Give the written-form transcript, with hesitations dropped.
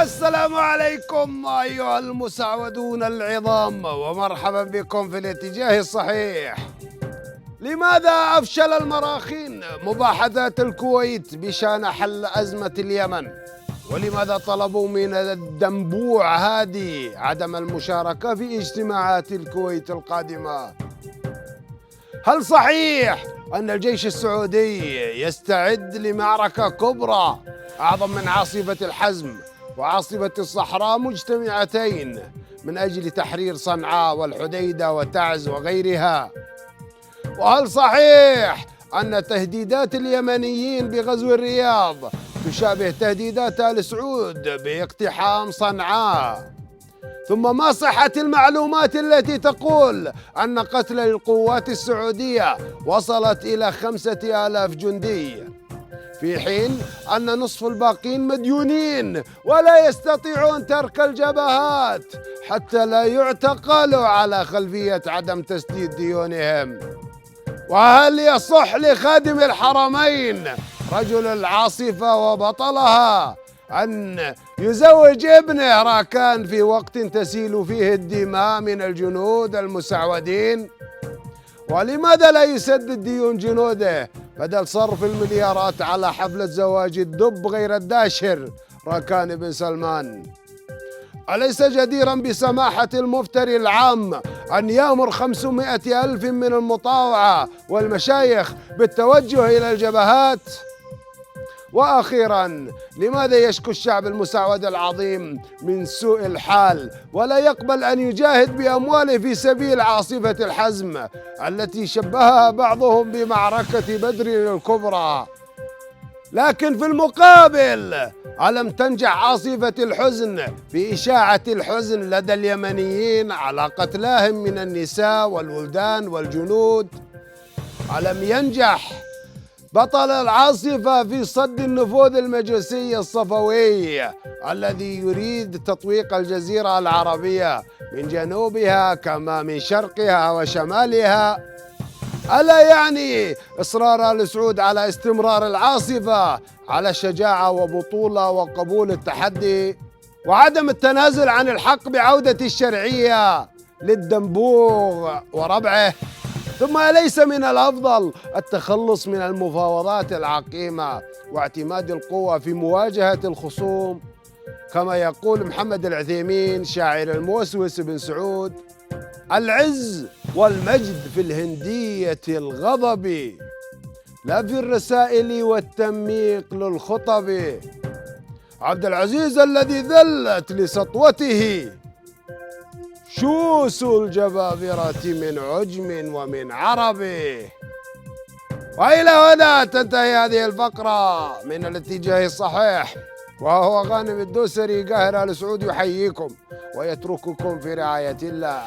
السلام عليكم أيها المسعودون العظام، ومرحبا بكم في الاتجاه الصحيح. لماذا أفشل المراخين مباحثات الكويت بشأن حل أزمة اليمن؟ ولماذا طلبوا من الدنبوع هادي عدم المشاركة في اجتماعات الكويت القادمة؟ هل صحيح أن الجيش السعودي يستعد لمعركة كبرى أعظم من عاصفة الحزم وعاصفة الصحراء مجتمعتين من أجل تحرير صنعاء والحديدة وتعز وغيرها؟ وهل صحيح أن تهديدات اليمنيين بغزو الرياض تشابه تهديدات آل سعود باقتحام صنعاء؟ ثم ما صحة المعلومات التي تقول أن قتل القوات السعودية وصلت إلى 5000 جندي، في حين أن نصف الباقين مديونين ولا يستطيعون ترك الجبهات حتى لا يعتقلوا على خلفية عدم تسديد ديونهم؟ وهل يصح لخادم الحرمين رجل العاصفة وبطلها أن يزوج ابنه راكان في وقت تسيل فيه الدماء من الجنود المسعودين؟ ولماذا لا يسدد ديون جنوده بدل صرف المليارات على حفلة زواج الدب غير الداشر راكان بن سلمان؟ أليس جديرا بسماحة المفتري العام أن يأمر 500 ألف من المطاوعة والمشايخ بالتوجه إلى الجبهات؟ وأخيرا، لماذا يشكو الشعب المسعود العظيم من سوء الحال ولا يقبل أن يجاهد بأمواله في سبيل عاصفة الحزم التي شبهها بعضهم بمعركة بدر الكبرى؟ لكن في المقابل، ألم تنجح عاصفة الحزن في إشاعة الحزن لدى اليمنيين على قتلاهم من النساء والولدان والجنود؟ ألم ينجح بطل العاصفة في صد النفوذ المجوسي الصفوي الذي يريد تطويق الجزيرة العربية من جنوبها كما من شرقها وشمالها؟ ألا يعني إصرار آل سعود على استمرار العاصفة على شجاعة وبطولة وقبول التحدي وعدم التنازل عن الحق بعودة الشرعية للدنبوغ وربعه؟ ثم أليس من الأفضل التخلص من المفاوضات العقيمة واعتماد القوة في مواجهة الخصوم؟ كما يقول محمد العثيمين شاعر الموسوس بن سعود: العز والمجد في الهندية الغضب، لا في الرسائل والتمييق للخطب. عبد العزيز الذي ذلت لسطوته شوس الجبابرة من عجم ومن عرب. وإلى هنا تنتهي هذه الفقرة من الاتجاه الصحيح، وهو غانم الدوسري قاهر آل سعود يحييكم ويترككم في رعاية الله.